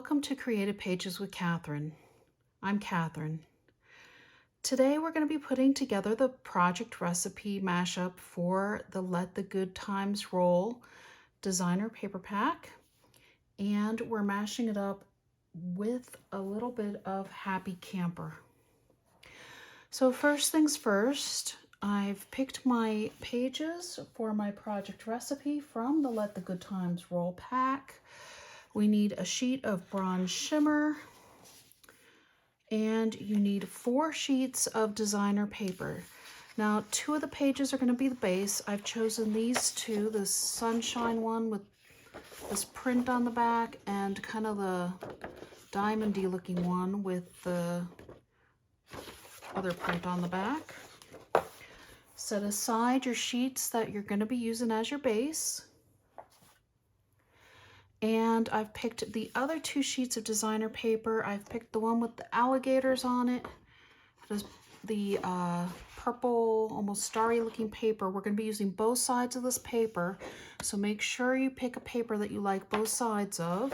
Welcome to Creative Pages with Catherine. I'm Catherine. Today we're going to be putting together the project recipe mashup for the Let the Good Times Roll designer paper pack, and we're mashing it up with a little bit of Happy Camper. So first things first, I've picked my pages for my project recipe from the Let the Good Times Roll pack. We need a sheet of bronze shimmer, and you need 4 sheets of designer paper. Now, 2 of the pages are going to be the base. I've chosen these 2, the sunshine one with this print on the back and kind of the diamondy looking one with the other print on the back. Set aside your sheets that you're going to be using as your base. And I've picked the other 2 sheets of designer paper. I've picked the one with the alligators on it. It is the purple, almost starry looking paper. We're going to be using both sides of this paper, so make sure you pick a paper that you like both sides of.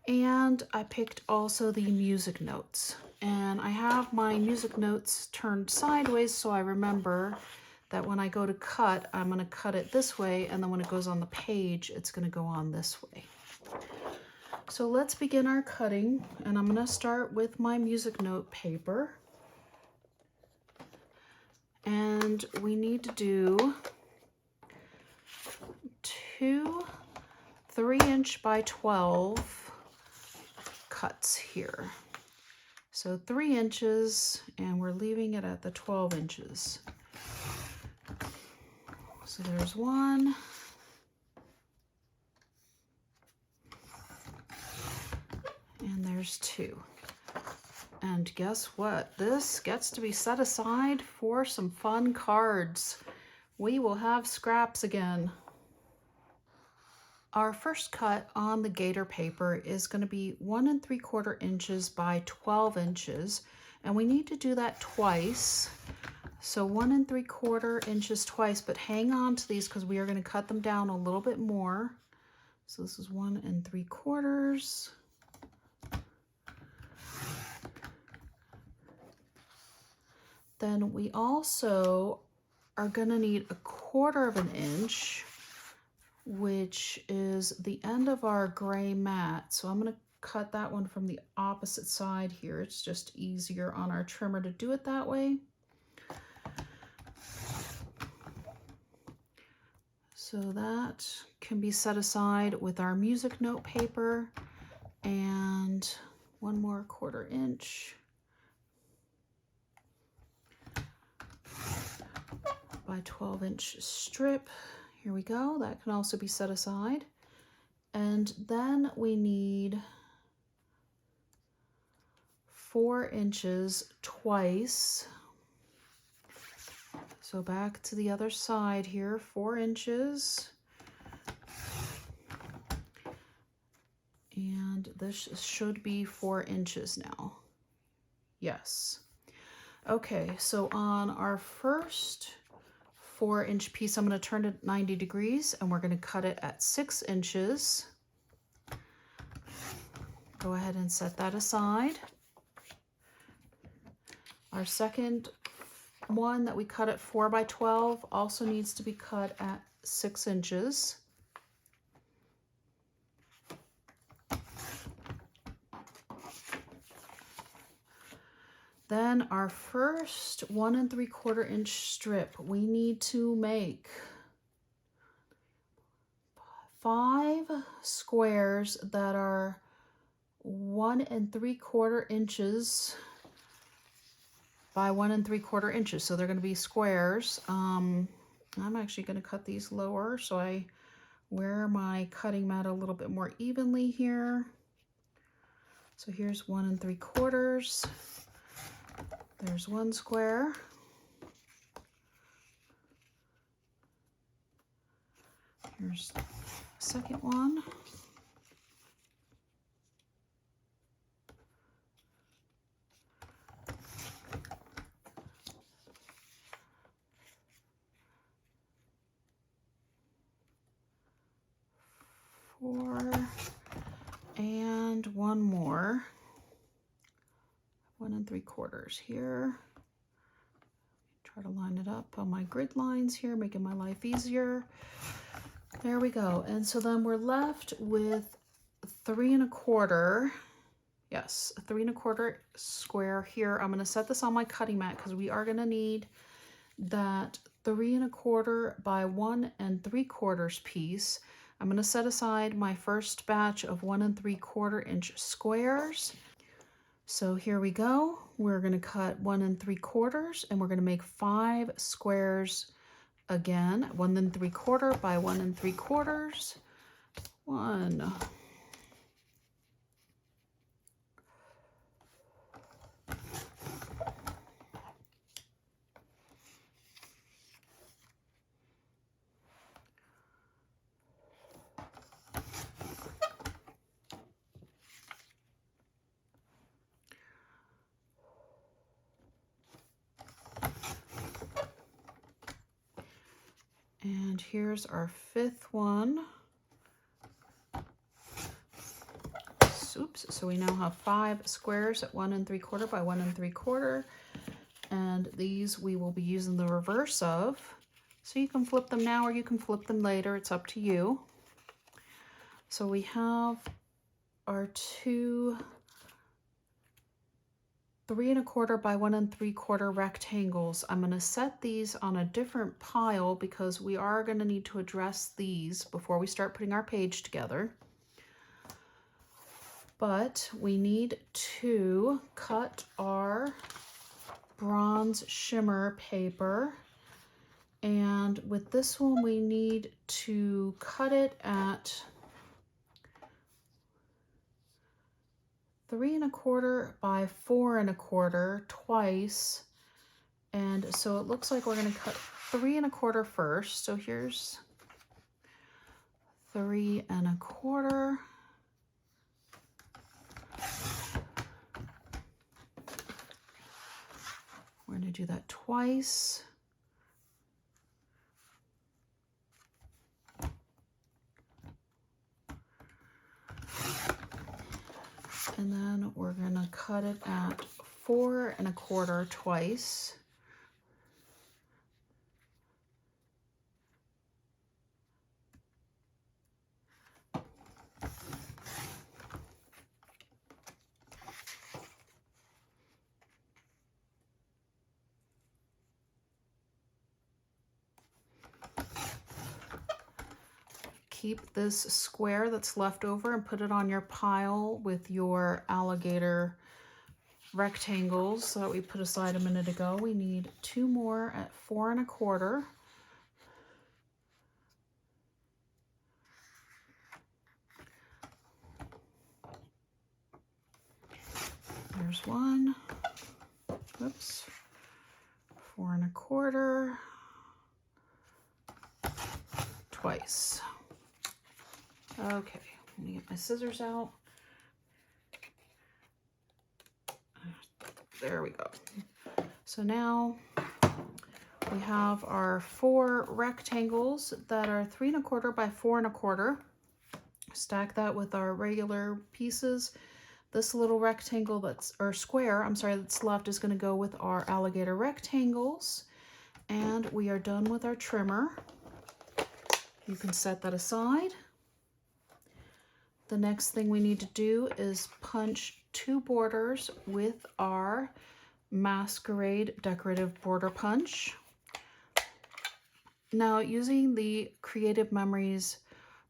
And I picked also the music notes. And I have my music notes turned sideways so I remember that when I go to cut, I'm going to cut it this way, and then when it goes on the page, it's going to go on this way. So let's begin our cutting, and I'm going to start with my music note paper. And we need to do 2 3" by 12 cuts here. So 3 inches, and we're leaving it at the 12 inches. So there's 1. And there's 2. And guess what? This gets to be set aside for some fun cards. We will have scraps again. Our first cut on the gator paper is going to be 1 3/4 inches by 12 inches. And we need to do that twice. So 1 3/4 inches twice, but hang on to these because we are going to cut them down a little bit more. So this is 1 3/4. Then we also are going to need 1/4 inch, which is the end of our gray mat. So I'm going to cut that one from the opposite side here. It's just easier on our trimmer to do it that way. So that can be set aside with our music note paper, and 1 more 1/4 inch by 12 inch strip. Here we go. That can also be set aside. And then we need 4 inches twice. So back to the other side here, 4 inches. And this should be 4 inches now. Yes. Okay, so on our first 4 inch piece, I'm going to turn it 90 degrees, and we're going to cut it at 6 inches. Go ahead and set that aside. Our second one that we cut at 4 by 12 also needs to be cut at 6 inches. Then our first 1 3/4 inch strip, we need to make 5 squares that are 1 3/4 inches by 1 3/4 inches. So they're going to be squares. I'm actually going to cut these lower so I wear my cutting mat a little bit more evenly here. So here's 1 3/4. There's 1 square. Here's the second one. And one more. 1 3/4 here. Try to line it up on my grid lines here, making my life easier. There we go. And so then we're left with 3 1/4. Yes, a 3 1/4 square here. I'm going to set this on my cutting mat because we are going to need that 3 1/4 by 1 3/4 piece. I'm going to set aside my first batch of 1 3/4 inch squares. So here we go. We're going to cut 1 3/4 and we're going to make 5 squares again. 1 3/4 by 1 3/4. 1. And here's our 5th one. Oops, so we now have 5 squares at 1 3/4 by 1 3/4. And these we will be using the reverse of. So you can flip them now or you can flip them later. It's up to you. So we have our 2 3 1/4 by 1 3/4 rectangles. I'm going to set these on a different pile because we are going to need to address these before we start putting our page together. But we need to cut our bronze shimmer paper. And with this one, we need to cut it at 3 1/4 by 4 1/4 twice. And so it looks like we're going to cut 3 1/4 first. So here's 3 1/4. We're going to do that twice. And then we're going to cut it at 4 1/4 twice. Keep this square that's left over and put it on your pile with your alligator rectangles that we put aside a minute ago. We need 2 more at 4 1/4. There's one. Whoops. 4 1/4. Twice. Okay, let me get my scissors out. There we go. So now we have our 4 rectangles that are 3 1/4 by 4 1/4. Stack that with our regular pieces. This little rectangle or square, I'm sorry, that's left is going to go with our alligator rectangles. And we are done with our trimmer. You can set that aside. The next thing we need to do is punch 2 borders with our Masquerade decorative border punch. Now, using the Creative Memories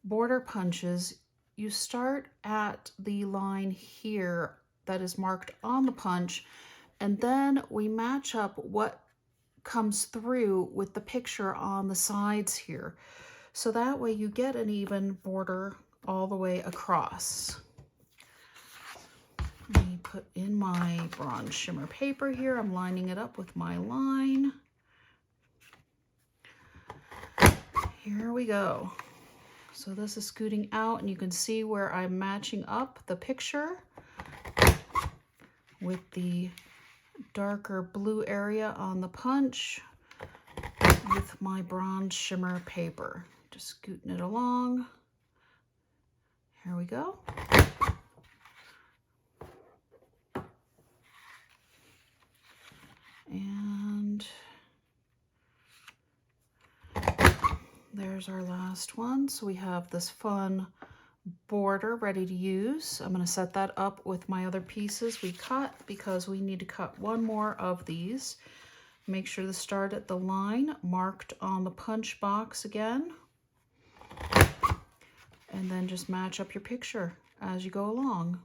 border punches, you start at the line here that is marked on the punch, and then we match up what comes through with the picture on the sides here. So that way you get an even border all the way across. Let me put in my bronze shimmer paper here. I'm lining it up with my line. Here we go. So this is scooting out and you can see where I'm matching up the picture with the darker blue area on the punch with my bronze shimmer paper. Just scooting it along. Here we go. And there's our last one. So we have this fun border ready to use. I'm going to set that up with my other pieces we cut because we need to cut one more of these. Make sure to start at the line marked on the punch box again. And then just match up your picture as you go along.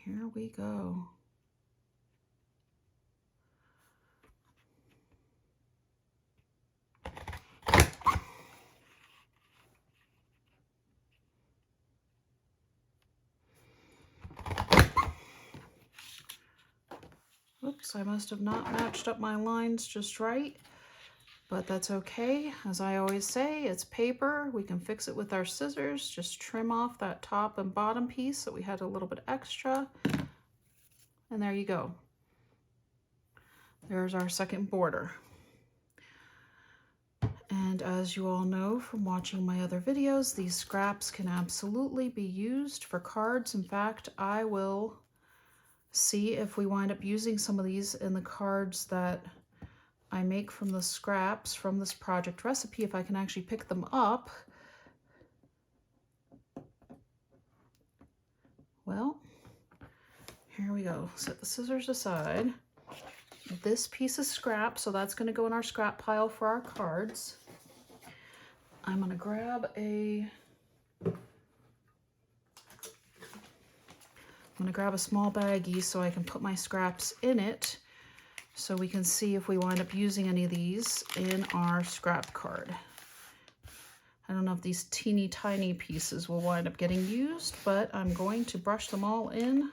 Here we go. Oops, I must have not matched up my lines just right, but that's okay. As I always say, it's paper. We can fix it with our scissors. Just trim off that top and bottom piece that we had a little bit extra. And there you go. There's our second border. And as you all know from watching my other videos, these scraps can absolutely be used for cards. In fact, I will see if we wind up using some of these in the cards that I make from the scraps from this project recipe, if I can actually pick them up. Well, here we go. Set the scissors aside. This piece is scrap, so that's going to go in our scrap pile for our cards. I'm going to grab a small baggie so I can put my scraps in it so we can see if we wind up using any of these in our scrap card. I don't know if these teeny tiny pieces will wind up getting used, but I'm going to brush them all in.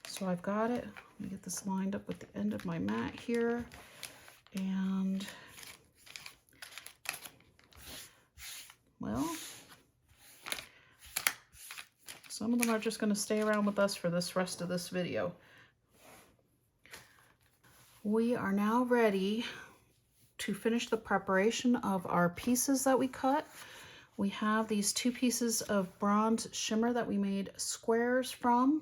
So I've got it. Let me get this lined up with the end of my mat here. And, well, some of them are just going to stay around with us for this rest of this video. We are now ready to finish the preparation of our pieces that we cut. We have these two pieces of bronze shimmer that we made squares from.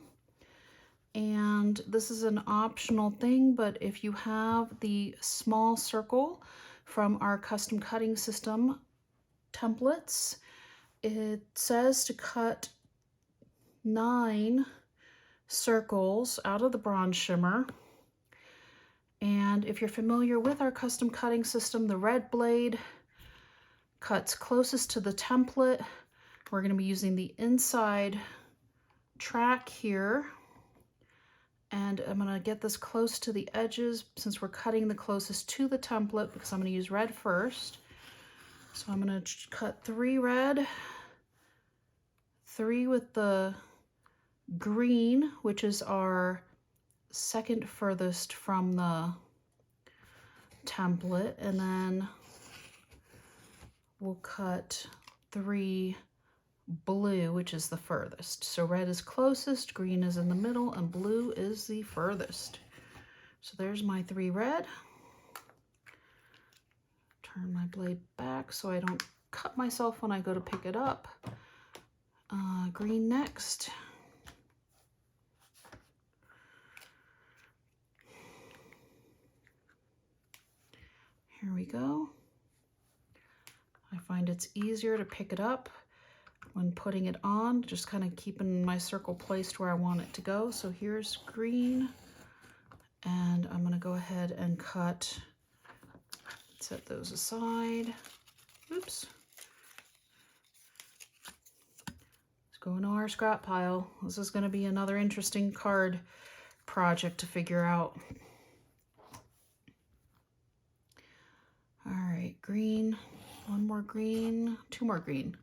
And this is an optional thing, but if you have the small circle from our custom cutting system templates, it says to cut 9 circles out of the bronze shimmer. And if you're familiar with our custom cutting system, the red blade cuts closest to the template. We're going to be using the inside track here. And I'm going to get this close to the edges since we're cutting the closest to the template because I'm going to use red first. So I'm going to cut 3 red, 3 with the green, which is our second furthest from the template, and then we'll cut 3 blue, which is the furthest. So red is closest, green is in the middle, and blue is the furthest. So there's my 3 red. Turn my blade back so I don't cut myself when I go to pick it up. Green next. Here we go. I find it's easier to pick it up when putting it on, just kind of keeping my circle placed where I want it to go. So here's green, and I'm going to go ahead and cut, set those aside. Oops. Let's go into our scrap pile. This is going to be another interesting card project to figure out. All right, green, 1 more green, 2 more green,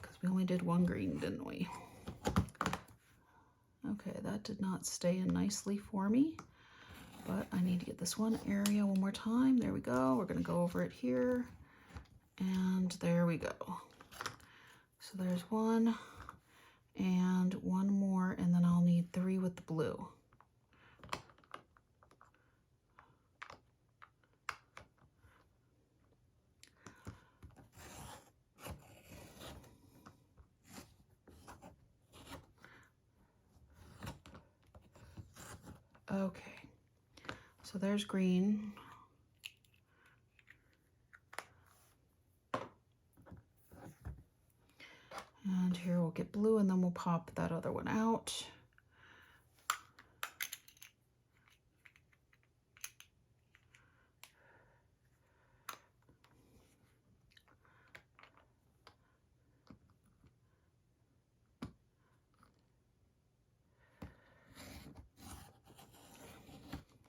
because we only did 1 green, didn't we? Okay, that did not stay in nicely for me, but I need to get this one area one more time. There we go. We're going to go over it here, and there we go. So there's 1 and 1 more, and then I'll need 3 with the blue. Okay, so there's green. And here we'll get blue, and then we'll pop that other one out.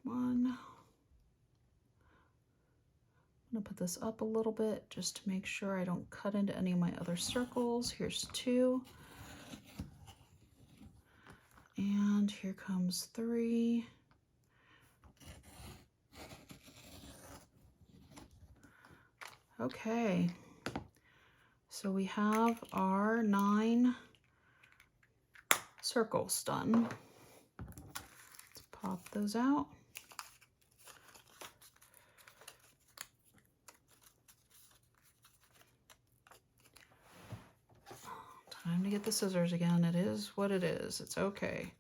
One. I'm gonna put this up a little bit just to make sure I don't cut into any of my other circles. Here's 2. And here comes 3. Okay, so we have our 9 circles done. Let's pop those out. Time to get the scissors again. It is what it is. It's okay.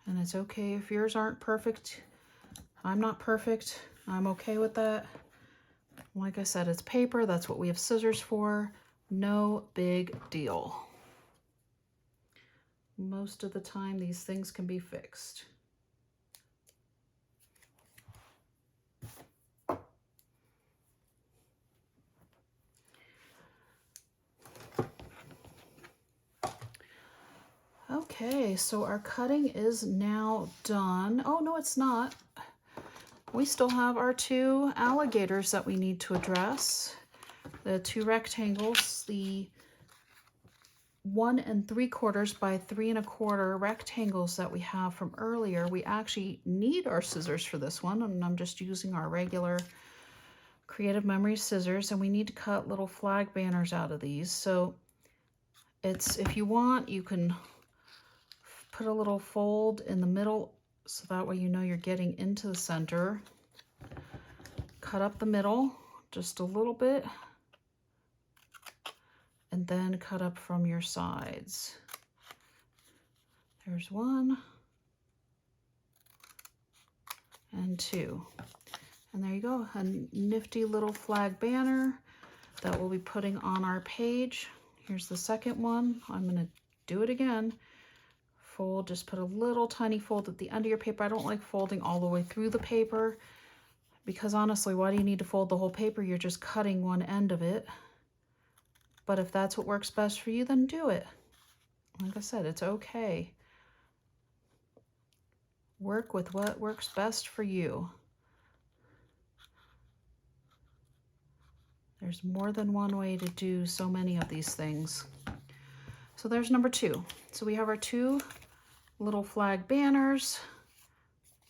And it's okay if yours aren't perfect. I'm not perfect. I'm okay with that. Like I said, it's paper. That's what we have scissors for. No big deal. Most of the time, these things can be fixed. Okay, so our cutting is now done. Oh, no, it's not. We still have our 2 alligators that we need to address. The 2 rectangles, the 1 3/4 by 3 1/4 rectangles that we have from earlier. We actually need our scissors for this one, and I'm just using our regular Creative Memory scissors, and we need to cut little flag banners out of these. So it's, if you want, you can put a little fold in the middle so that way you know you're getting into the center. Cut up the middle just a little bit, and then cut up from your sides. There's 1 and 2. And there you go, a nifty little flag banner that we'll be putting on our page. Here's the second one. I'm going to do it again. Fold, just put a little tiny fold at the end of your paper. I don't like folding all the way through the paper because honestly, why do you need to fold the whole paper? You're just cutting one end of it. But if that's what works best for you, then do it. Like I said, it's okay. Work with what works best for you. There's more than one way to do so many of these things. So there's number 2. So we have our 2 little flag banners,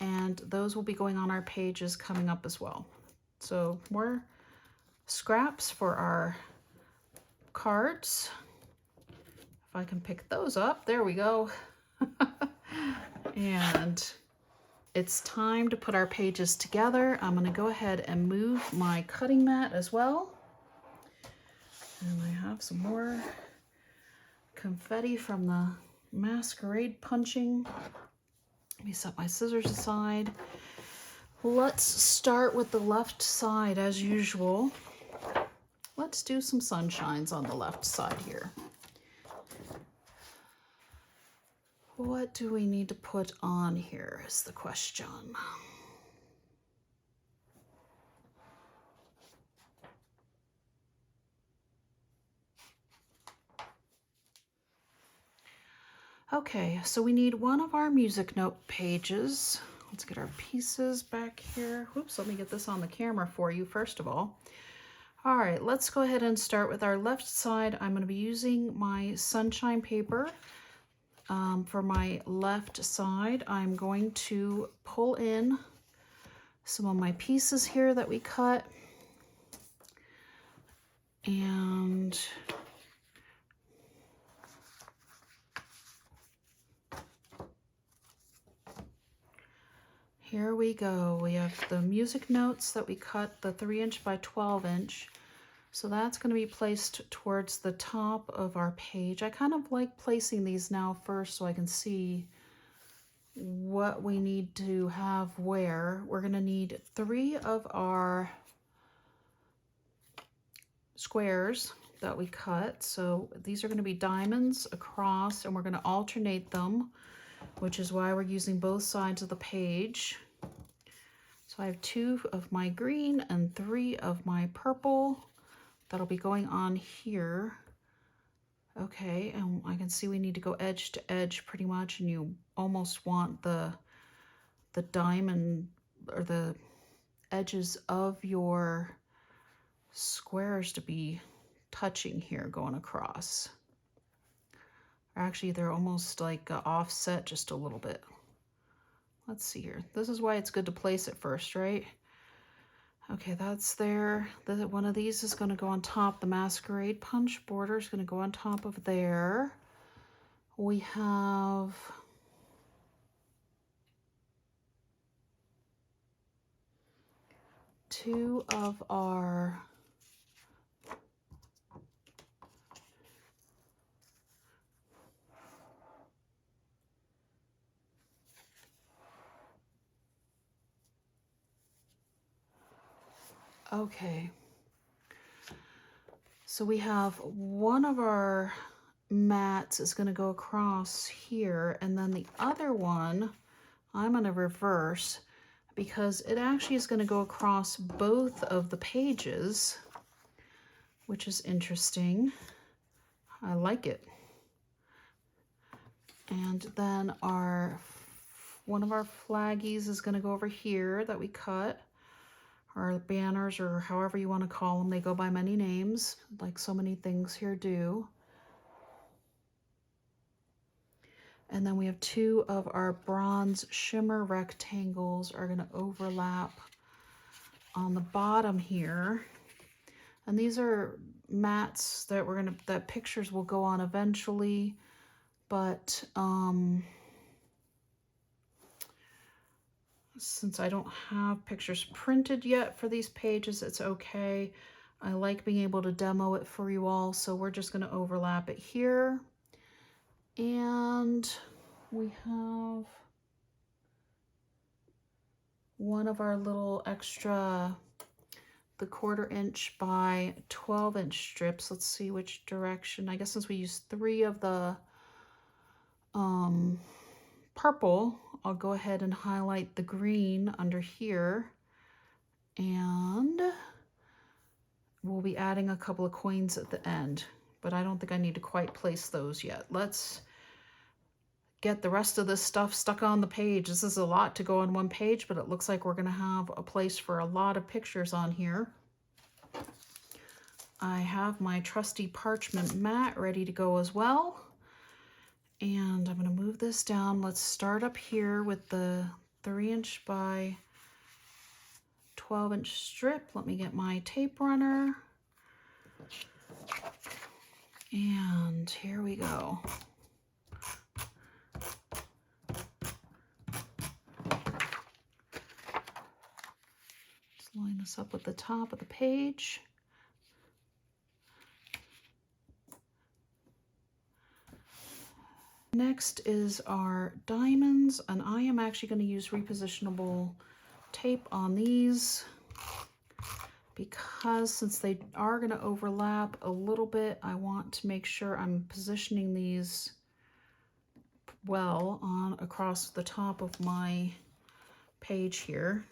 and those will be going on our pages coming up as well. So more scraps for our cards. If I can pick those up, there we go. And it's time to put our pages together. I'm going to go ahead and move my cutting mat as well. And I have some more confetti from the Masquerade punching. Let me set my scissors aside. Let's start with the left side as usual. Let's do some sunshines on the left side here. What do we need to put on here is the question. Okay, so we need one of our music note pages. Let's get our pieces back here. Whoops, let me get this on the camera for you first of all. All right, let's go ahead and start with our left side. I'm going to be using my sunshine paper. For my left side, I'm going to pull in some of my pieces here that we cut. And here we go. We have the music notes that we cut, the 3" by 12". So that's going to be placed towards the top of our page. I kind of like placing these now first so I can see what we need to have where. We're going to need 3 of our squares that we cut. So these are going to be diamonds across, and we're going to alternate them, which is why we're using both sides of the page. So I have 2 of my green and 3 of my purple that'll be going on here. Okay, and I can see we need to go edge to edge pretty much, and you almost want the diamond or the edges of your squares to be touching here going across. Actually, they're almost like offset just a little bit. Let's see here. This is why it's good to place it first, right? Okay, that's there. One of these is going to go on top. The Masquerade punch border is going to go on top of there. We have two of our okay. So we have one of our mats is going to go across here, and then the other one I'm going to reverse because it actually is going to go across both of the pages, which is interesting. I like it. And then one of our flaggies is going to go over here that we cut. Our banners, or however you want to call them, they go by many names, like so many things here do. And then we have 2 of our bronze shimmer rectangles are going to overlap on the bottom here. And these are mats that pictures will go on eventually, but since I don't have pictures printed yet for these pages, it's okay. I like being able to demo it for you all, so we're just going to overlap it here. And we have one of our little extra, the 1/4 inch by 12 inch strips. Let's see which direction. I guess since we used 3 of the purple, I'll go ahead and highlight the green under here, and we'll be adding a couple of coins at the end, but I don't think I need to quite place those yet. Let's get the rest of this stuff stuck on the page. This is a lot to go on one page, but it looks like we're going to have a place for a lot of pictures on here. I have my trusty parchment mat ready to go as well. And I'm going to move this down. Let's start up here with the 3 inch by 12 inch strip. Let me get my tape runner. And here we go. Let's line this up with the top of the page. Next is our diamonds, and I am actually going to use repositionable tape on these because since they are going to overlap a little bit, I want to make sure I'm positioning these well across the top of my page here.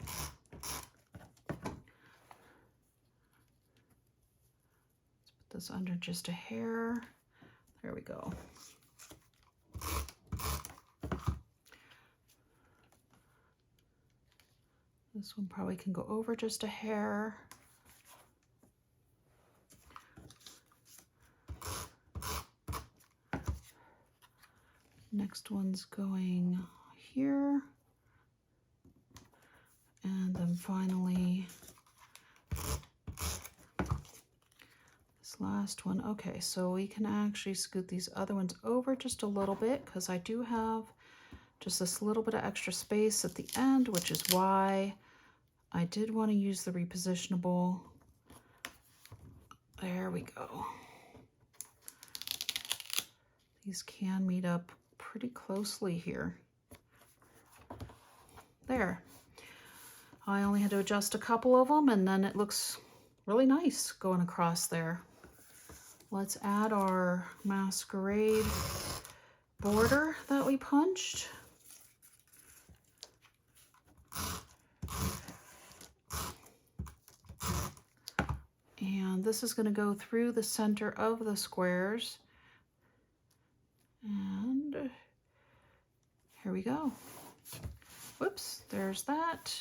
Let's put this under just a hair. There we go. This one probably can go over just a hair. Next one's going here. And then finally, this last one. Okay, so we can actually scoot these other ones over just a little bit because I do have just this little bit of extra space at the end, which is why I did want to use the repositionable There we go. These can meet up pretty closely here. There. I only had to adjust a couple of them, and then it looks really nice going across there. Let's add our Masquerade border that we punched. And this is going to go through the center of the squares. And here we go. Whoops, there's that.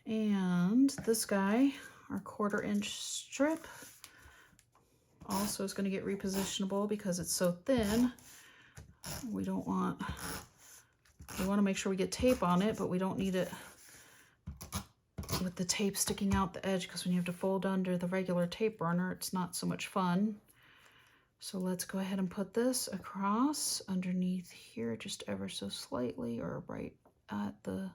And this guy, our 1/4-inch strip, also is going to get repositionable because it's so thin. We want to make sure we get tape on it, but we don't need it with the tape sticking out the edge, because when you have to fold under the regular tape runner, it's not so much fun. So let's go ahead and put this across underneath here just ever so slightly, or right at the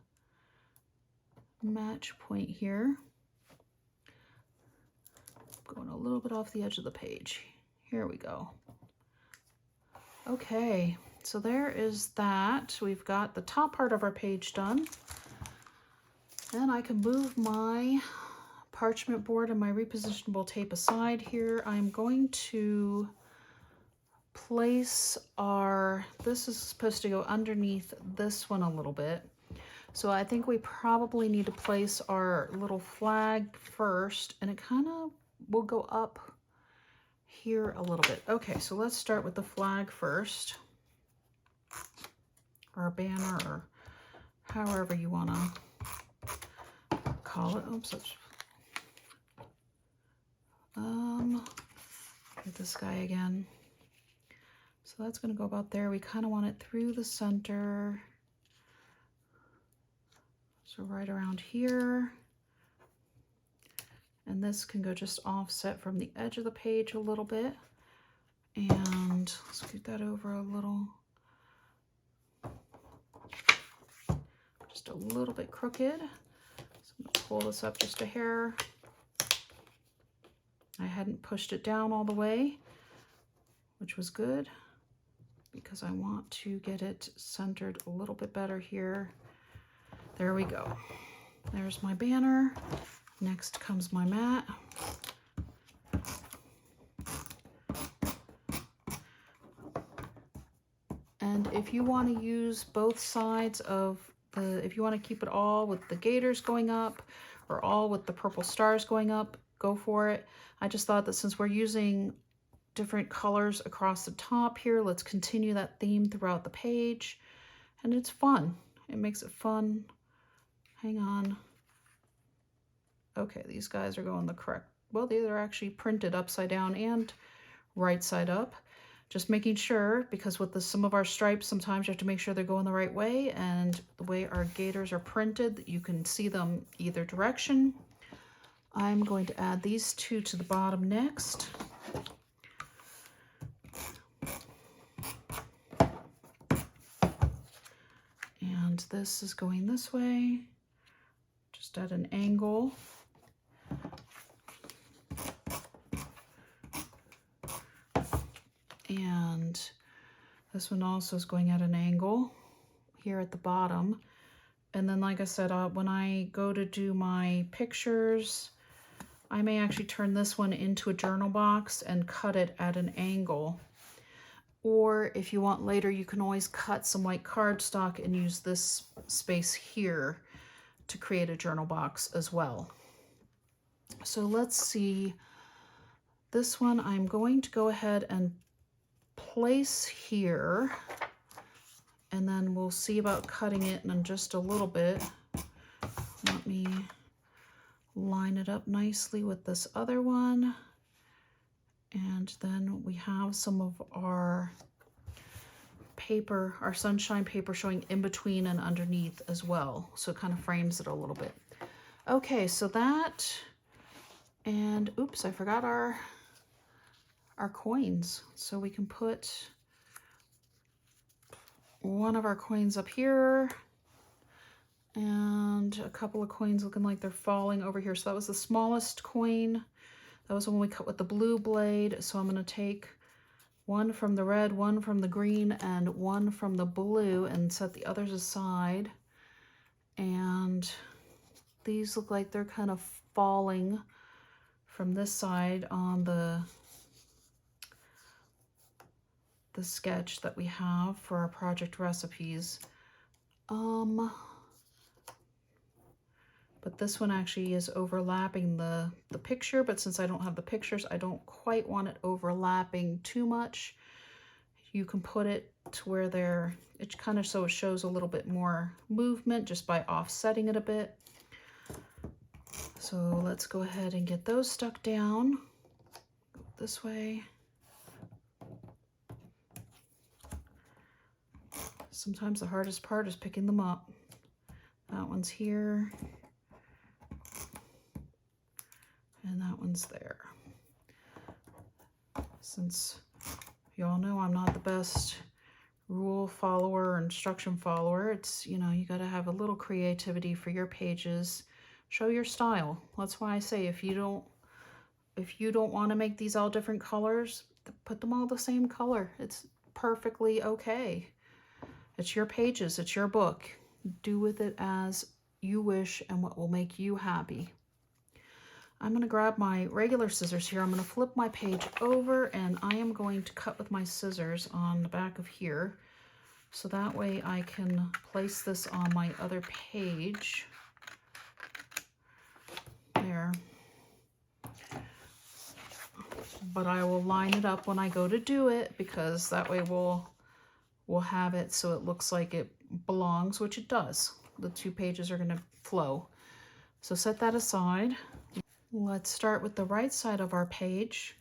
match point here. Going a little bit off the edge of the page. Here we go. Okay, so there is that. We've got the top part of our page done. Then I can move my parchment board and my repositionable tape aside here. I'm going to place this is supposed to go underneath this one a little bit. So I think we probably need to place our little flag first, and it kind of will go up here a little bit. Okay, so let's start with the flag first, or a banner, or however you want to call it. Oops, get this guy again. So that's going to go about there. We kind of want it through the center. So right around here. And this can go just offset from the edge of the page a little bit. And scoot that over a little. Just a little bit crooked. So I'm going to pull this up just a hair. I hadn't pushed it down all the way, which was good, because I want to get it centered a little bit better here. There we go. There's my banner. Next comes my mat. And if you want to use both sides of if you want to keep it all with the gators going up, or all with the purple stars going up, go for it. I just thought that since we're using different colors across the top here, let's continue that theme throughout the page. And it's fun. It makes it fun. Hang on. Okay, these guys are going the correct, well, they're actually printed upside down and right side up. Just making sure, because with some of our stripes, sometimes you have to make sure they're going the right way, and the way our gators are printed, you can see them either direction. I'm going to add these two to the bottom next. And this is going this way, just at an angle. And this one also is going at an angle here at the bottom. And then, like I said, when I go to do my pictures, I may actually turn this one into a journal box and cut it at an angle. Or if you want later, you can always cut some white cardstock and use this space here to create a journal box as well. So let's see. This one I'm going to go ahead and place here, and then we'll see about cutting it in just a little bit. Let me line it up nicely with this other one, and then we have some of our paper, our sunshine paper, showing in between and underneath as well, so it kind of frames it a little bit. Okay, so that, and oops, I forgot our coins. So we can put one of our coins up here, and a couple of coins looking like they're falling over here. So that was the smallest coin. That was when we cut with the blue blade. So I'm going to take one from the red, one from the green, and one from the blue and set the others aside. And these look like they're kind of falling from this side on the sketch that we have for our project recipes. But this one actually is overlapping the picture, but since I don't have the pictures, I don't quite want it overlapping too much. You can put it to where it's kind of so it shows a little bit more movement just by offsetting it a bit. So let's go ahead and get those stuck down. Go this way. Sometimes the hardest part is picking them up. That one's here. And that one's there. Since you all know I'm not the best rule follower or instruction follower, it's, you know, you got to have a little creativity for your pages. Show your style. That's why I say if you don't want to make these all different colors, put them all the same color. It's perfectly okay. It's your pages, it's your book. Do with it as you wish and what will make you happy. I'm going to grab my regular scissors here. I'm going to flip my page over and I am going to cut with my scissors on the back of here. So that way I can place this on my other page. There. But I will line it up when I go to do it because that way we'll have it so it looks like it belongs, which it does. The two pages are going to flow. So set that aside. Let's start with the right side of our page.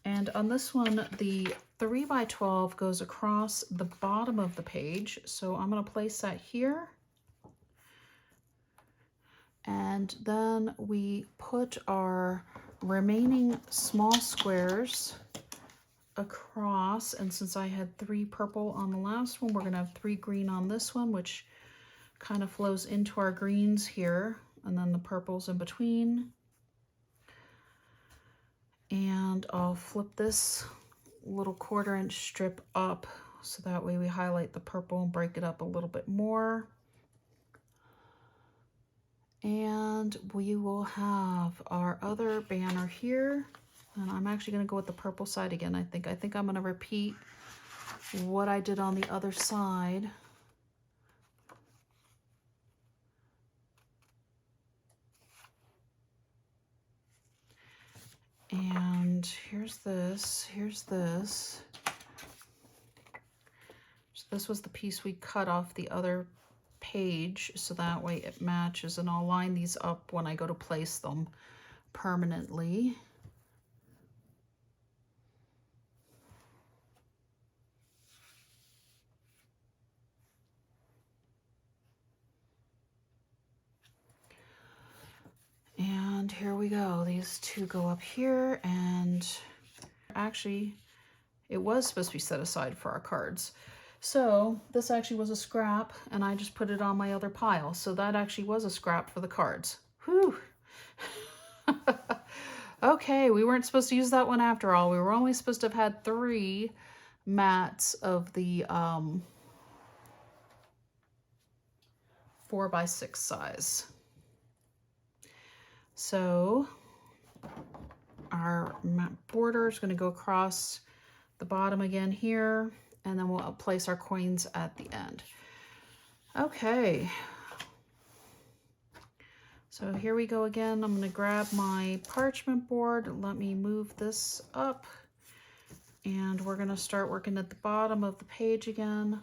And on this one, the 3x12 goes across the bottom of the page. So I'm going to place that here. And then we put our remaining small squares across. And since I had 3 purple on the last one, we're going to have 3 green on this one, which kind of flows into our greens here. And then the purples in between. And I'll flip this little 1/4 inch strip up so that way we highlight the purple and break it up a little bit more. And we will have our other banner here. And I'm actually going to go with the purple side again, I think. I think I'm going to repeat what I did on the other side. And here's this, here's this. So this was the piece we cut off the other page, so that way it matches, and I'll line these up when I go to place them permanently. And here we go. These two go up here, and actually it was supposed to be set aside for our cards. So this actually was a scrap, and I just put it on my other pile. So that actually was a scrap for the cards. Whew. Okay, we weren't supposed to use that one after all. We were only supposed to have had 3 mats of the 4x6 size. So our border is going to go across the bottom again here, and then we'll place our coins at the end. Okay. So here we go again. I'm going to grab my parchment board. Let me move this up. And we're going to start working at the bottom of the page again.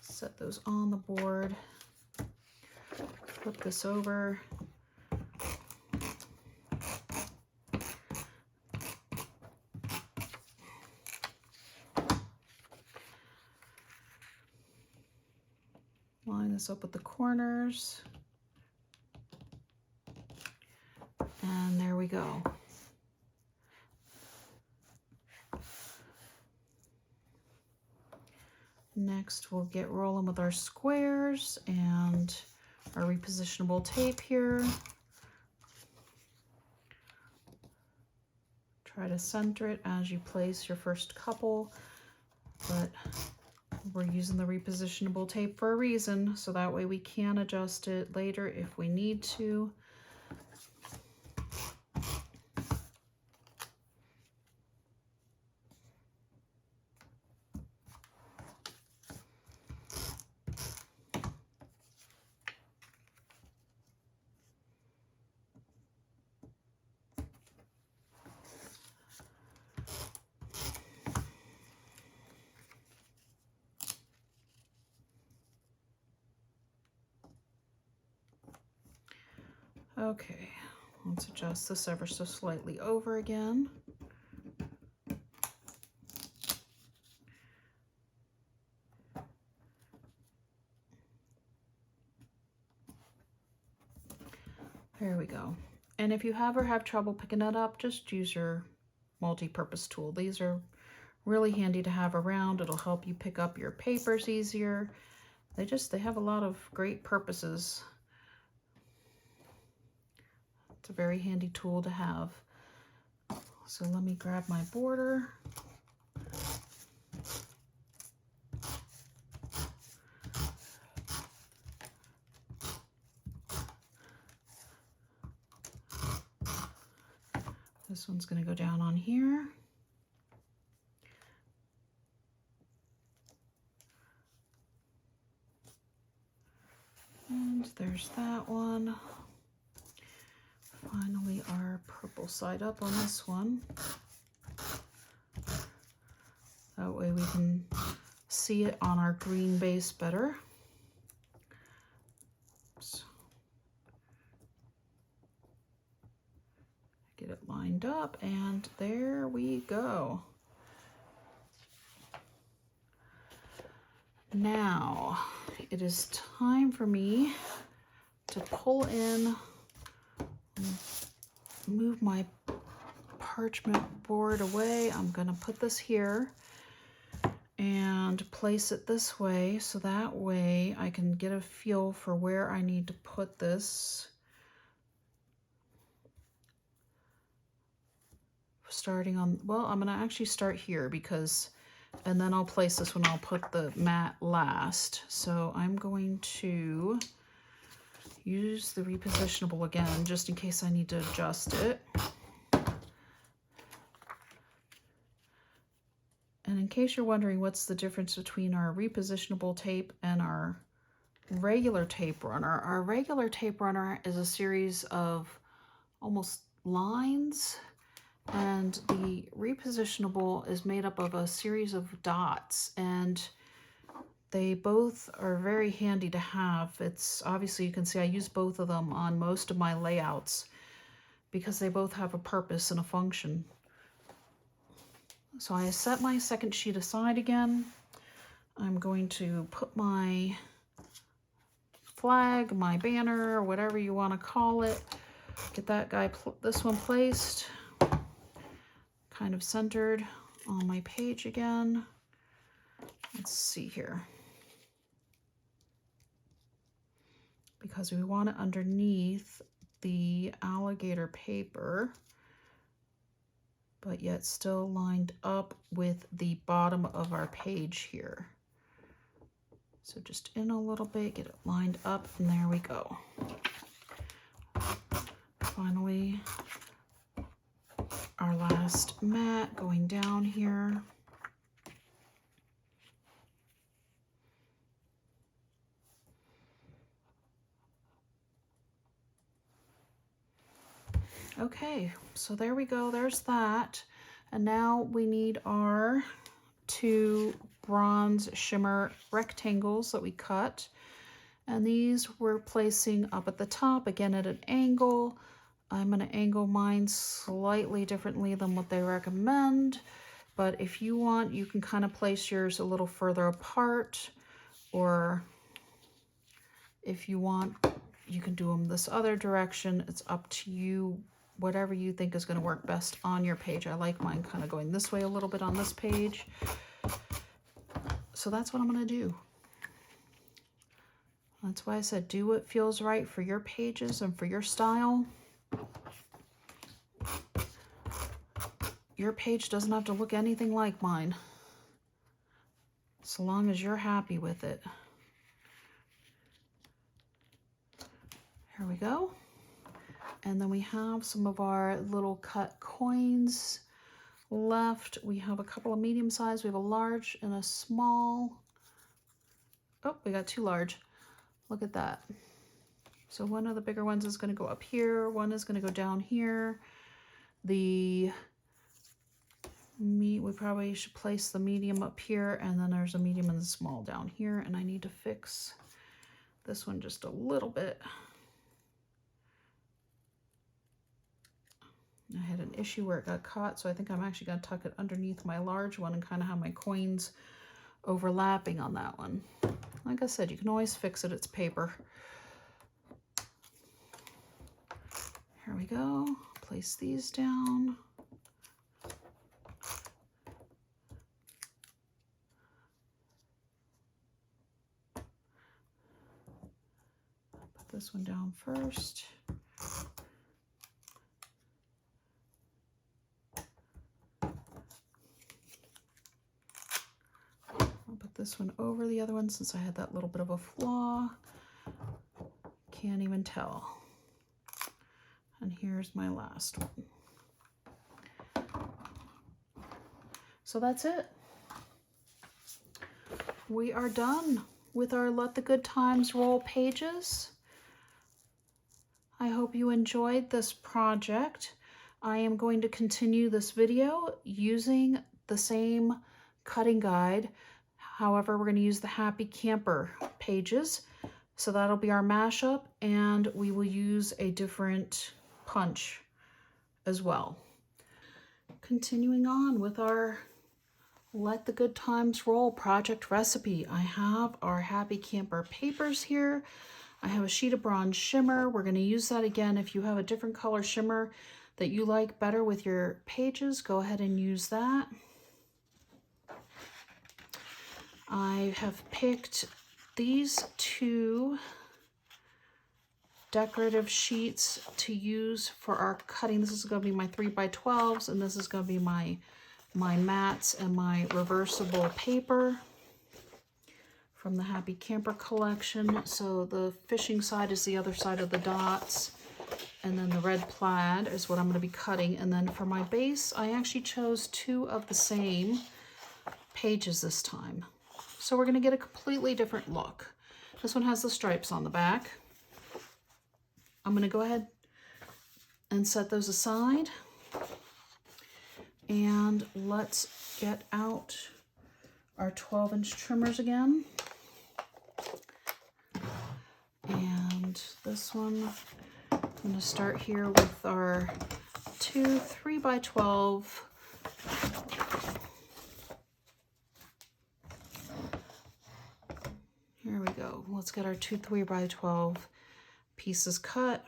Set those on the board. Flip this over. Line this up with the corners. And there we go. Next, we'll get rolling with our squares and our repositionable tape here. Try to center it as you place your first couple, but we're using the repositionable tape for a reason, so that way we can adjust it later if we need to. Okay, let's adjust this ever so slightly over again. There we go. And if you ever have trouble picking it up, just use your multi-purpose tool. These are really handy to have around. It'll help you pick up your papers easier. They have a lot of great purposes. It's a very handy tool to have. So let me grab my border. This one's going to go down on here. And there's that one. Finally, our purple side up on this one. That way we can see it on our green base better. So get it lined up, and there we go. Now it is time for me to pull in, move my parchment board away. I'm going to put this here and place it this way, so that way I can get a feel for where I need to put this. Starting on, well, I'm going to actually start here because, and then I'll place this when I'll put the mat last. So I'm going to use the repositionable again, just in case I need to adjust it. And in case you're wondering what's the difference between our repositionable tape and our regular tape runner, our regular tape runner is a series of almost lines, and the repositionable is made up of a series of dots, and they both are very handy to have. It's obviously, you can see I use both of them on most of my layouts because they both have a purpose and a function. So I set my second sheet aside again. I'm going to put my flag, my banner, or whatever you want to call it, get that guy, this one placed, kind of centered on my page again. Let's see here. Because we want it underneath the alligator paper, but yet still lined up with the bottom of our page here. So just in a little bit, get it lined up, and there we go. Finally, our last mat going down here. Okay, so there we go, there's that. And now we need our 2 bronze shimmer rectangles that we cut. And these we're placing up at the top, again at an angle. I'm going to angle mine slightly differently than what they recommend. But if you want, you can kind of place yours a little further apart. Or if you want, you can do them this other direction. It's up to you, whatever you think is going to work best on your page. I like mine kind of going this way a little bit on this page. So that's what I'm going to do. That's why I said do what feels right for your pages and for your style. your page doesn't have to look anything like mine, so long as you're happy with it. Here we go. And then we have some of our little cut coins left. We have a couple of medium size. We have a large and a small. Oh, we got two large. Look at that. So one of the bigger ones is going to go up here. One is going to go down here. We probably should place the medium up here, and then there's a medium and a small down here, and I need to fix this one just a little bit. I had an issue where it got caught, so I think I'm actually going to tuck it underneath my large one and kind of have my coins overlapping on that one. Like I said, you can always fix it. It's paper. Here we go. Place these down. Put this one down first. This one over the other one since I had that little bit of a flaw. Can't even tell. And here's my last one. So that's it. We are done with our Let the Good Times Roll pages. I hope you enjoyed this project. I am going to continue this video using the same cutting guide. However, we're going to use the Happy Camper pages. So that'll be our mashup, and we will use a different punch as well. Continuing on with our Let the Good Times Roll project recipe. I have our Happy Camper papers here. I have a sheet of bronze shimmer. We're going to use that again. If you have a different color shimmer that you like better with your pages, go ahead and use that. I have picked these two decorative sheets to use for our cutting. This is going to be my 3x12s, and this is going to be my mats and my reversible paper from the Happy Camper collection. So the fishing side is the other side of the dots, and then the red plaid is what I'm going to be cutting. And then for my base, I actually chose two of the same pages this time. So we're going to get a completely different look. This one has the stripes on the back. I'm going to go ahead and set those aside. And let's get out our 12-inch trimmers again. And this one, I'm going to start here with our two 3x12. Here we go. Let's get our two 3x12 pieces cut.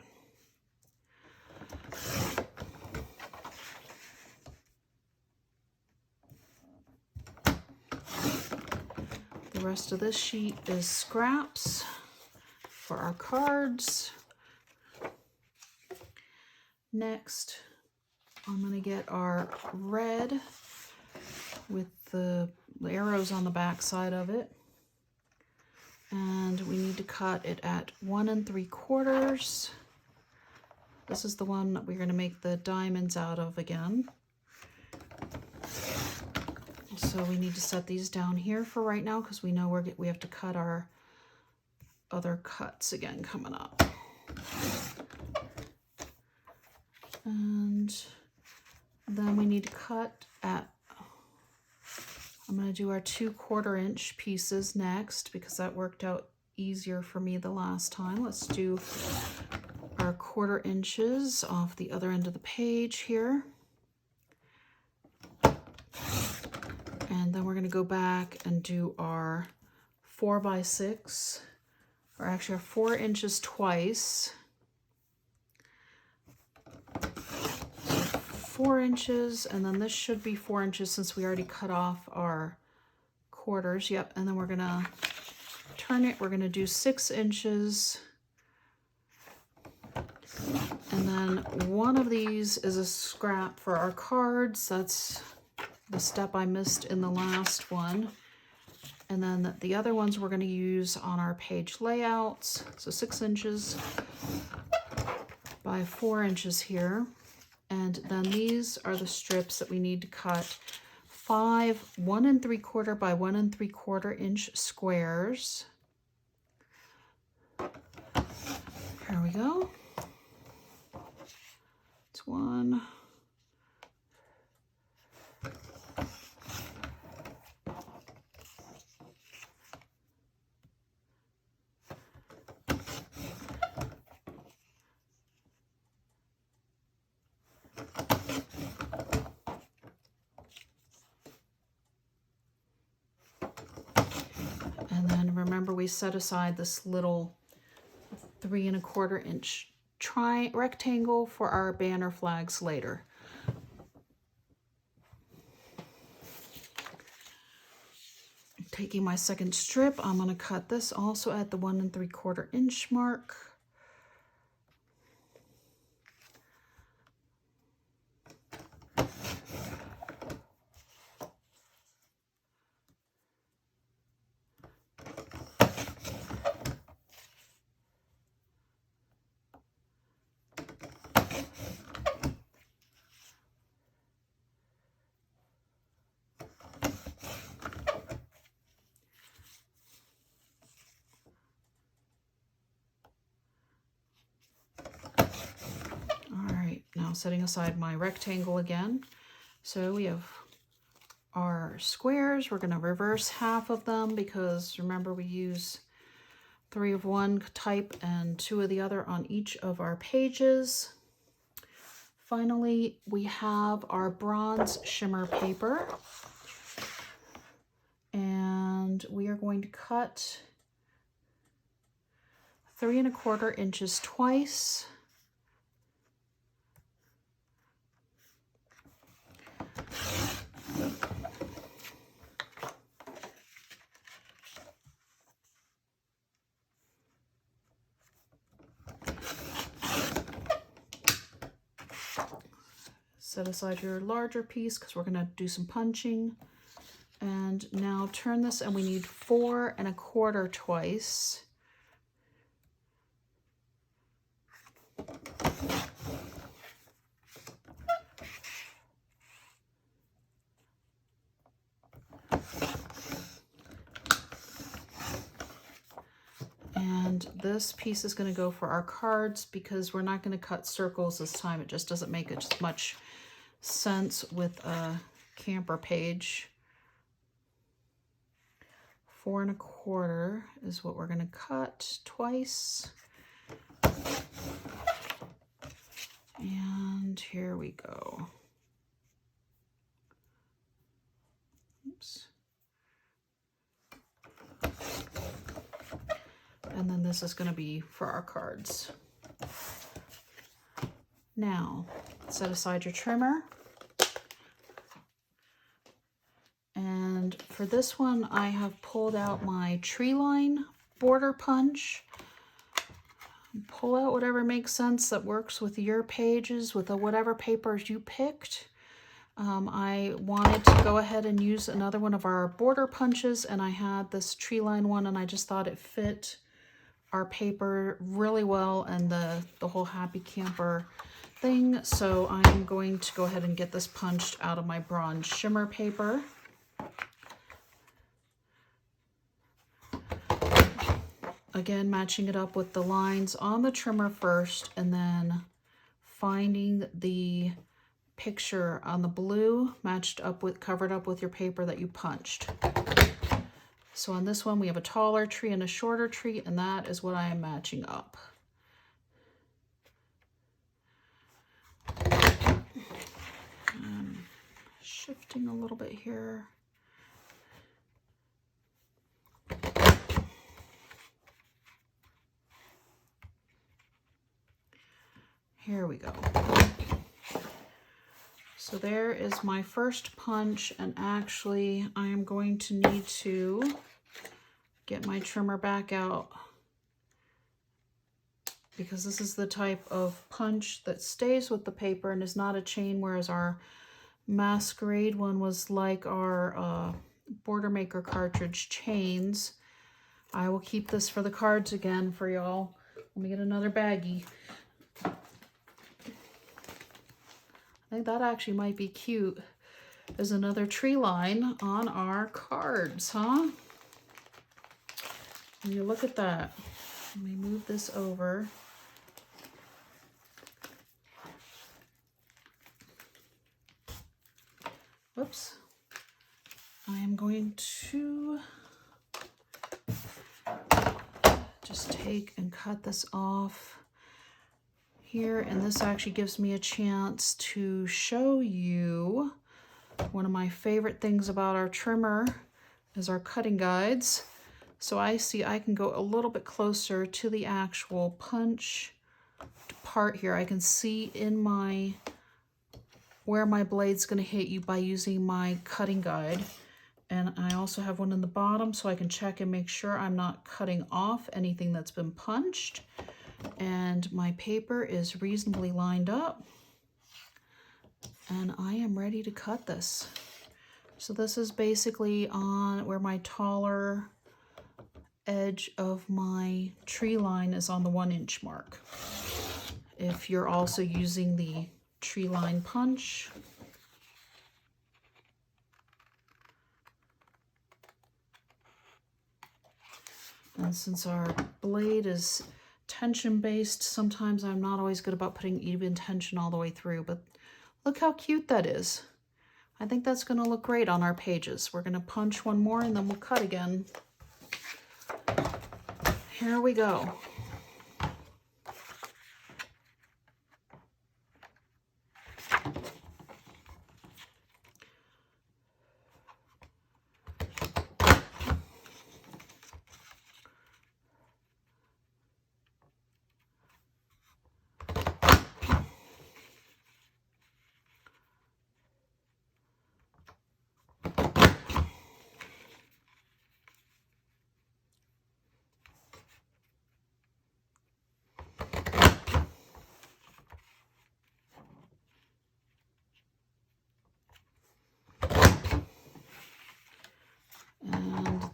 The rest of this sheet is scraps for our cards. Next, I'm going to get our red with the arrows on the back side of it. And we need to cut it at 1 3/4. This is the one that we're going to make the diamonds out of again. So we need to set these down here for right now because we know we have to cut our other cuts again coming up. And then we need to cut at, I'm going to do our 2/4 inch pieces next because that worked out easier for me the last time. Let's do our 1/4 inches off the other end of the page here. And then we're going to go back and do our 4x6, or actually our 4 inches twice. 4 inches, and then this should be 4 inches since we already cut off our quarters. Yep, and then we're gonna turn it. We're gonna do 6 inches And then one of these is a scrap for our cards. That's the step I missed in the last one. And then the other ones we're going to use on our page layouts. So 6 inches by 4 inches here. And then these are the strips that we need to cut. 5 1 3/4 by 1 3/4 inch squares. Here we go. It's 1. And then remember, we set aside this little 3 1/4 inch rectangle for our banner flags later. Taking my second strip, I'm going to cut this also at the 1 3/4 inch mark. Now setting aside my rectangle again. So we have our squares. We're going to reverse half of them because remember we use 3 of one type and 2 of the other on each of our pages. Finally, we have our bronze shimmer paper. And we are going to cut 3 1/4 inches twice. Set aside your larger piece because we're going to do some punching. And now turn this, and we need 4 1/4 twice. And this piece is going to go for our cards because we're not going to cut circles this time. It just doesn't make as much sense with a camper page. 4 1/4 is what we're going to cut twice. And here we go. Oops. And then this is going to be for our cards. Now, set aside your trimmer. And for this one, I have pulled out my tree line border punch. Pull out whatever makes sense that works with your pages, with whatever papers you picked. I wanted to go ahead and use another one of our border punches, and I had this tree line one, and I just thought it fit our paper really well and the whole happy camper thing. So I'm going to go ahead and get this punched out of my bronze shimmer paper. Again, matching it up with the lines on the trimmer first, and then finding the picture on the blue matched up with, covered up with your paper that you punched. So on this one, we have a taller tree and a shorter tree, and that is what I am matching up. Shifting a little bit here. Here we go. So there is my first punch, and actually I am going to need to get my trimmer back out because this is the type of punch that stays with the paper and is not a chain, whereas our Masquerade one was like our Border Maker cartridge chains. I will keep this for the cards again for y'all. Let me get another baggie. I think that actually might be cute as another tree line on our cards, huh? And you look at that. Let me move this over. Whoops. I am going to just take and cut this off here, and this actually gives me a chance to show you one of my favorite things about our trimmer is our cutting guides. So I see I can go a little bit closer to the actual punch part here. I can see in my where my blade's going to hit you by using my cutting guide. And I also have one in the bottom so I can check and make sure I'm not cutting off anything that's been punched. And my paper is reasonably lined up. And I am ready to cut this. So this is basically on where my taller edge of my tree line is on the 1 inch mark. If you're also using the tree line punch, and since our blade is tension based, sometimes I'm not always good about putting even tension all the way through, but look how cute that is. I think that's going to look great on our pages. We're going to punch one more and then we'll cut again. Here we go.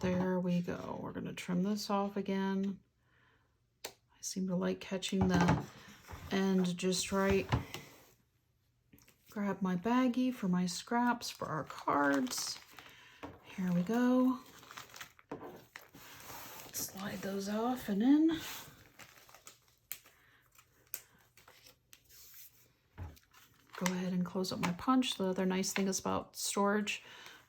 There we go. We're going to trim this off again. I seem to like catching the end just right. Grab my baggie for my scraps for our cards. Here we go. Slide those off and in. Go ahead and close up my punch. The other nice thing is about storage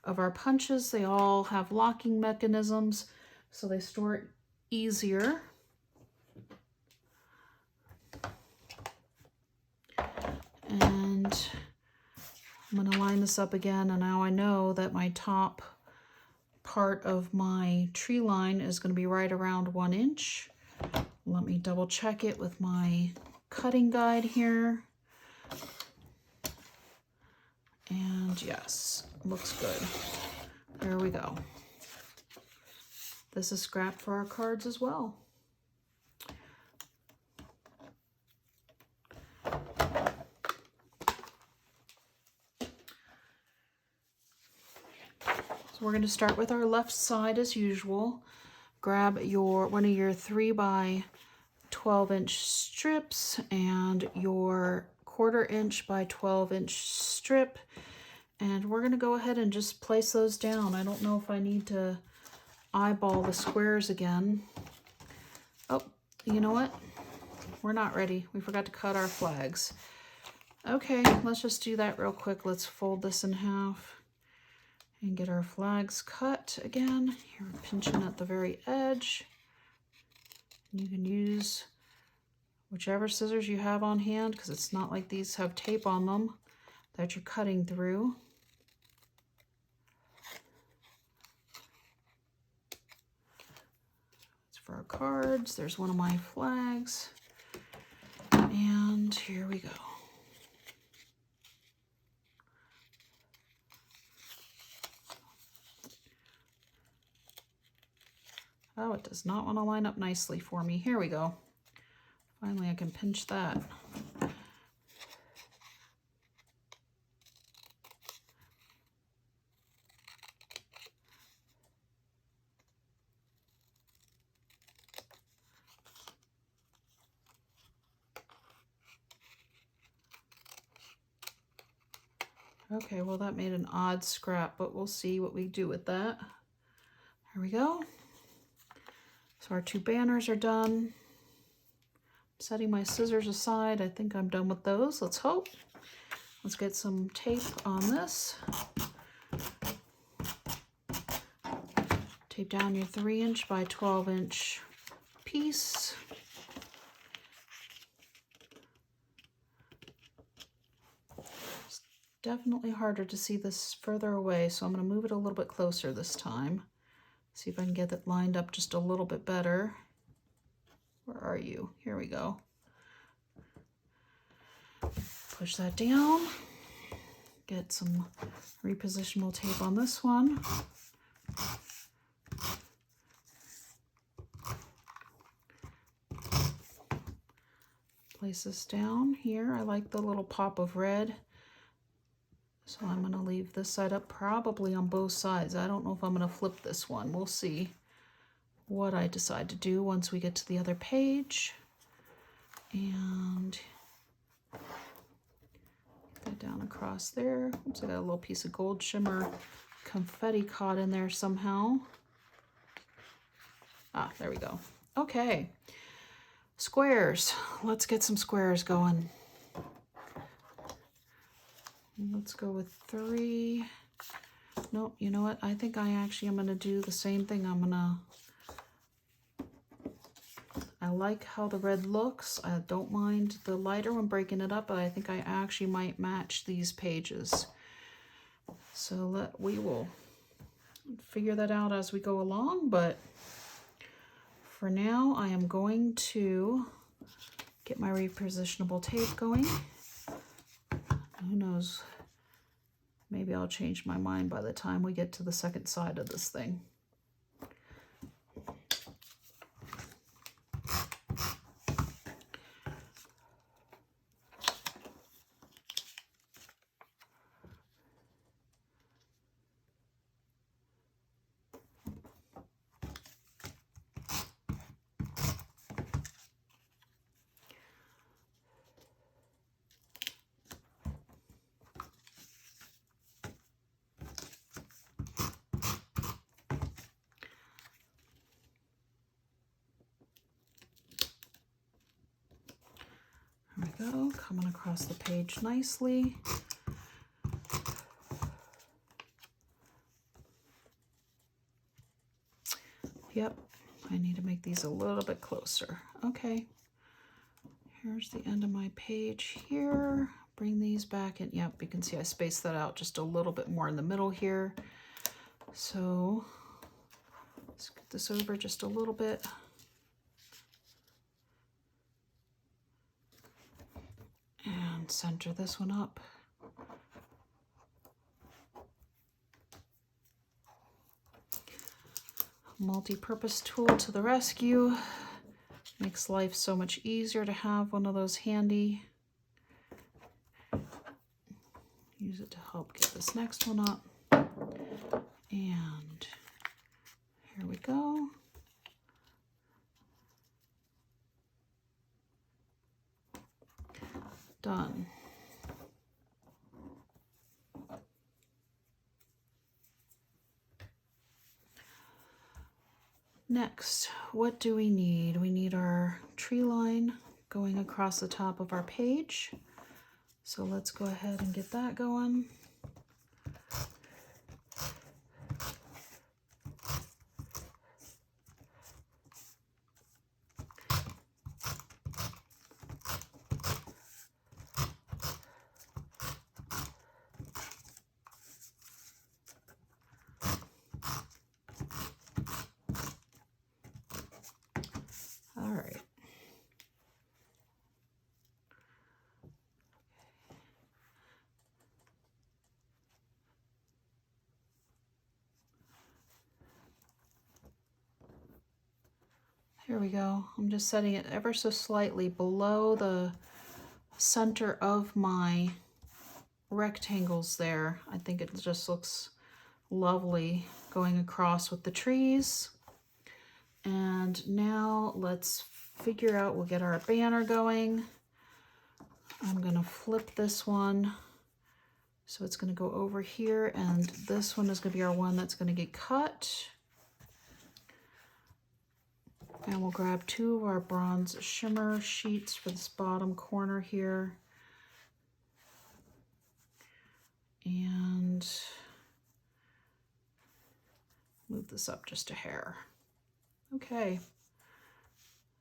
of our punches, they all have locking mechanisms, so they store it easier. And I'm going to line this up again, and now I know that my top part of my tree line is going to be right around 1 inch. Let me double check it with my cutting guide here. And yes, looks good. There we go. This is scrap for our cards as well. So we're going to start with our left side as usual. Grab one of your 3 by 12 inch strips and your 1/4 inch by 12 inch strip, and we're going to go ahead and just place those down. I don't know if I need to eyeball the squares again. Oh, you know what? We're not ready. We forgot to cut our flags. Okay, let's just do that real quick. Let's fold this in half and get our flags cut again. Here, we're pinching at the very edge. You can use whichever scissors you have on hand, because it's not like these have tape on them that you're cutting through. It's for our cards. There's one of my flags. And here we go. Oh, it does not want to line up nicely for me. Here we go. Finally, I can pinch that. Okay, well that made an odd scrap, but we'll see what we do with that. There we go. So our 2 banners are done. Setting my scissors aside, I think I'm done with those. Let's hope. Let's get some tape on this. Tape down your 3" by 12" piece. It's definitely harder to see this further away, so I'm going to move it a little bit closer this time. See if I can get it lined up just a little bit better. Where are you? Here we go. Push that down. Get some repositional tape on this one. Place this down here. I like the little pop of red. So I'm going to leave this side up probably on both sides. I don't know if I'm going to flip this one. We'll see what I decide to do once we get to the other page. And get that down across there. Oops, I got a little piece of gold shimmer confetti caught in there somehow. Ah, there we go. Okay. Squares. Let's get some squares going. Let's go with 3. Nope, you know what? I think I actually am going to do the same thing. I like how the red looks. I don't mind the lighter one breaking it up, but I think I actually might match these pages. So we will figure that out as we go along, but for now, I am going to get my repositionable tape going. Who knows? Maybe I'll change my mind by the time we get to the second side of this thing. There we go, coming across the page nicely. Yep, I need to make these a little bit closer. Okay, here's the end of my page here. Bring these back in. Yep, you can see I spaced that out just a little bit more in the middle here. So let's get this over just a little bit. And center this one up. Multi-purpose tool to the rescue. Makes life so much easier to have one of those handy. Use it to help get this next one up. And here we go. Done. Next, what do we need? We need our tree line going across the top of our page. So let's go ahead and get that going. All right. Here we go. I'm just setting it ever so slightly below the center of my rectangles there. I think it just looks lovely going across with the trees. And now let's figure out, we'll get our banner going. I'm gonna flip this one. So it's gonna go over here, and this one is gonna be our one that's gonna get cut. And we'll grab 2 of our bronze shimmer sheets for this bottom corner here. And move this up just a hair. Okay,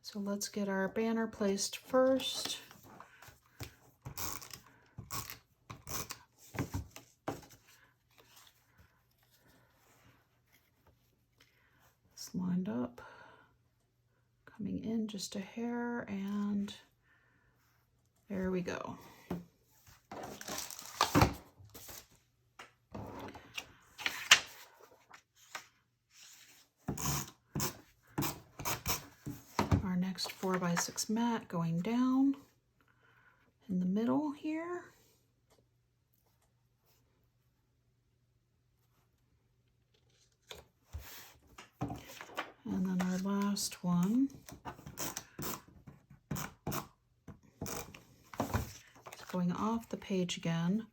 so let's get our banner placed first. It's lined up, coming in just a hair, and there we go. Our next 4x6 mat going down in the middle here. And then our last one is going off the page again.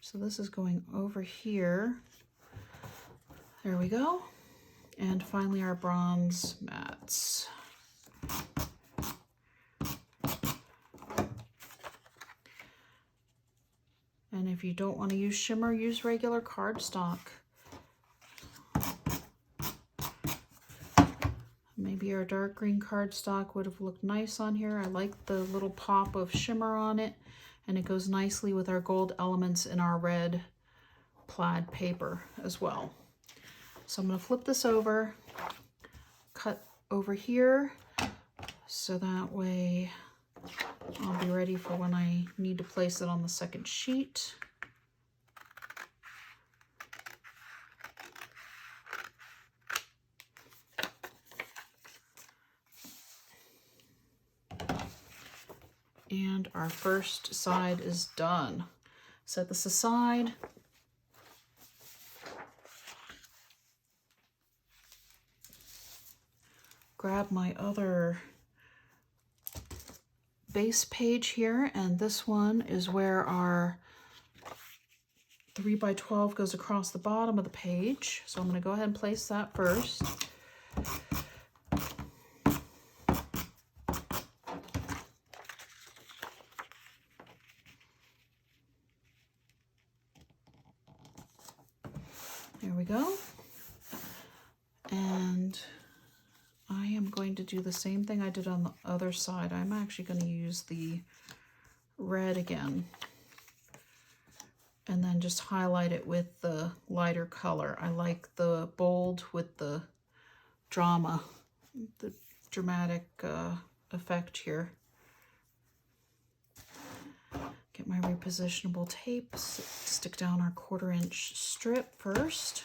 So this is going over here. There we go. And finally our bronze mats. And if you don't want to use shimmer, use regular cardstock. Maybe our dark green cardstock would have looked nice on here. I like the little pop of shimmer on it, and it goes nicely with our gold elements in our red plaid paper as well. So I'm going to flip this over, cut over here, so that way I'll be ready for when I need to place it on the second sheet. And our first side is done. Set this aside. Grab my other base page here, and this one is where our 3x12 goes across the bottom of the page. So I'm going to go ahead and place that first. There we go. And I am going to do the same thing I did on the other side. I'm actually going to use the red again and then just highlight it with the lighter color. I like the bold with the drama, the dramatic effect here. Get my repositionable tape, stick down our 1/4 inch strip first.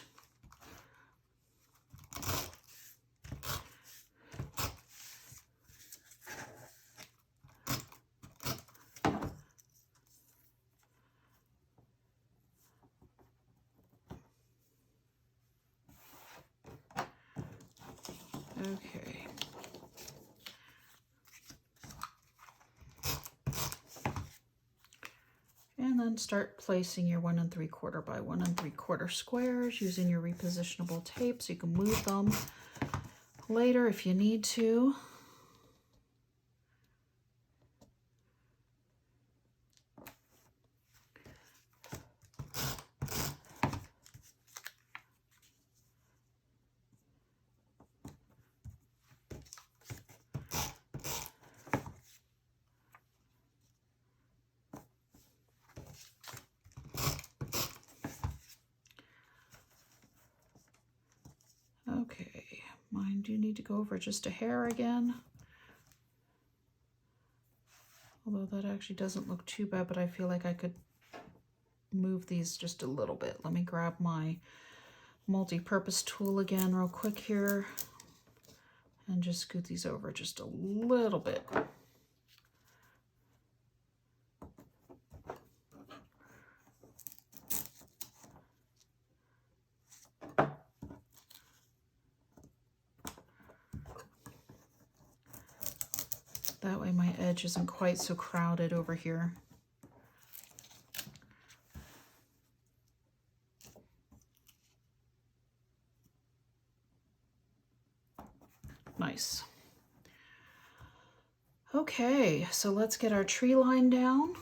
Okay. And then start placing your 1 3/4 by 1 3/4 squares using your repositionable tape so you can move them later if you need to. Okay, mine do need to go over just a hair again. Although that actually doesn't look too bad, but I feel like I could move these just a little bit. Let me grab my multi-purpose tool again real quick here And just scoot these over just a little bit. That way my edge isn't quite so crowded over here. Nice. Okay, so let's get our tree line down.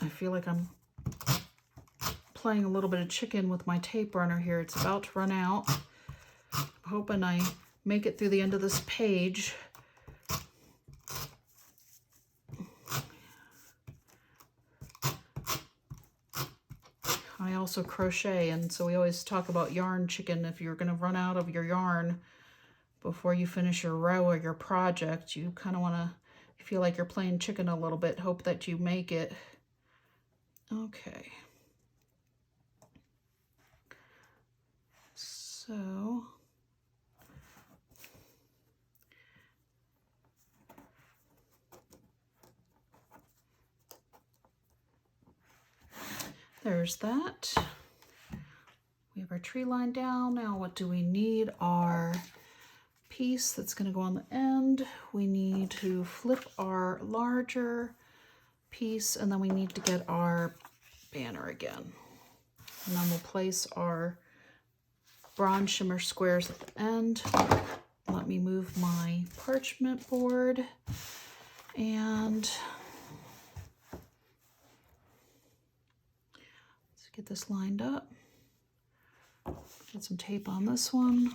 I feel like I'm playing a little bit of chicken with my tape runner here. It's about to run out. I'm hoping I make it through the end of this page. I also crochet, and so we always talk about yarn chicken. If you're going to run out of your yarn before you finish your row or your project, you kind of want to feel like you're playing chicken a little bit, hope that you make it. Okay. So there's that. We have our tree line down. Now what do we need? Our piece that's going to go on the end. We need to flip our larger piece, and then we need to get our banner again. And then we'll place our bronze shimmer squares at the end. Let me move my parchment board, and let's get this lined up. Get some tape on this one.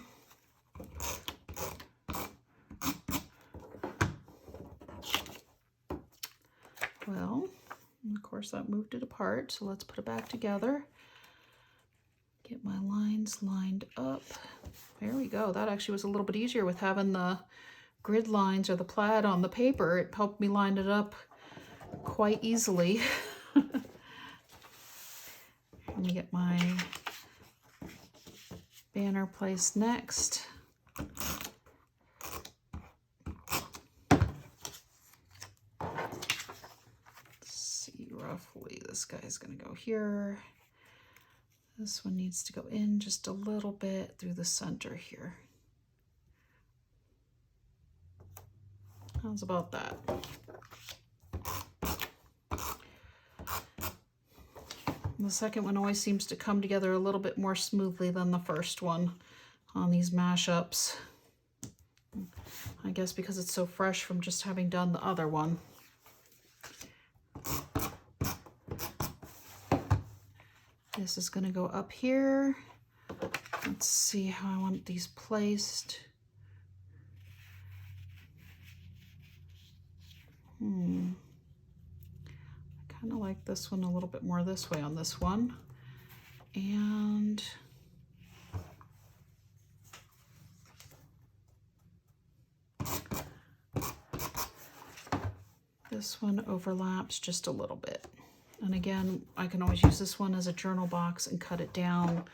Well, of course that moved it apart, so let's put it back together. Get my lines lined up. There we go. That actually was a little bit easier with having the grid lines or the plaid on the paper. It helped me line it up quite easily. Let me get my banner placed next. Roughly, this guy's going to go here. This one needs to go in just a little bit through the center here. How's about that? The second one always seems to come together a little bit more smoothly than the first one on these mashups. I guess because it's so fresh from just having done the other one. This is going to go up here. Let's see how I want these placed. I kind of like this one a little bit more this way on this one. And this one overlaps just a little bit. And again, I can always use this one as a journal box and cut it down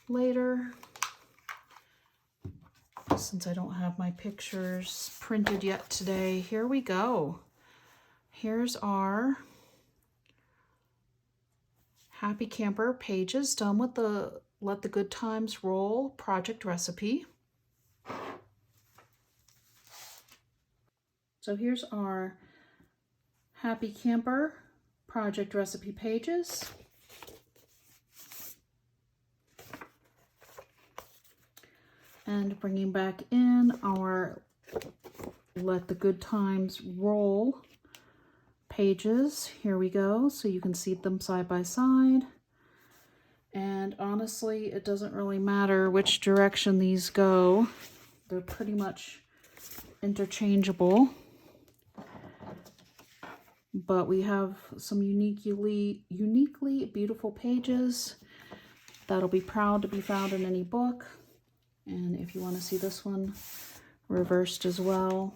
later. Since I don't have my pictures printed yet today, here we go. Here's our Happy Camper pages done with the Let the Good Times Roll project recipe. So here's our Happy Camper project recipe pages. And bringing back in our Let the Good Times Roll pages. Here we go. So you can see them side by side. And honestly, it doesn't really matter which direction these go. They're pretty much interchangeable. But we have some uniquely beautiful pages that'll be proud to be found in any book. And if you want to see this one reversed as well,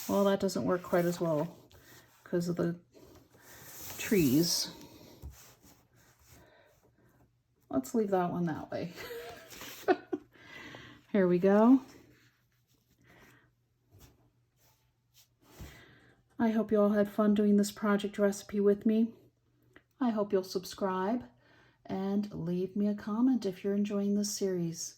Well, that doesn't work quite as well because of the trees. Let's leave that one that way. Here we go. I hope you all had fun doing this project recipe with me. I hope you'll subscribe and leave me a comment if you're enjoying this series.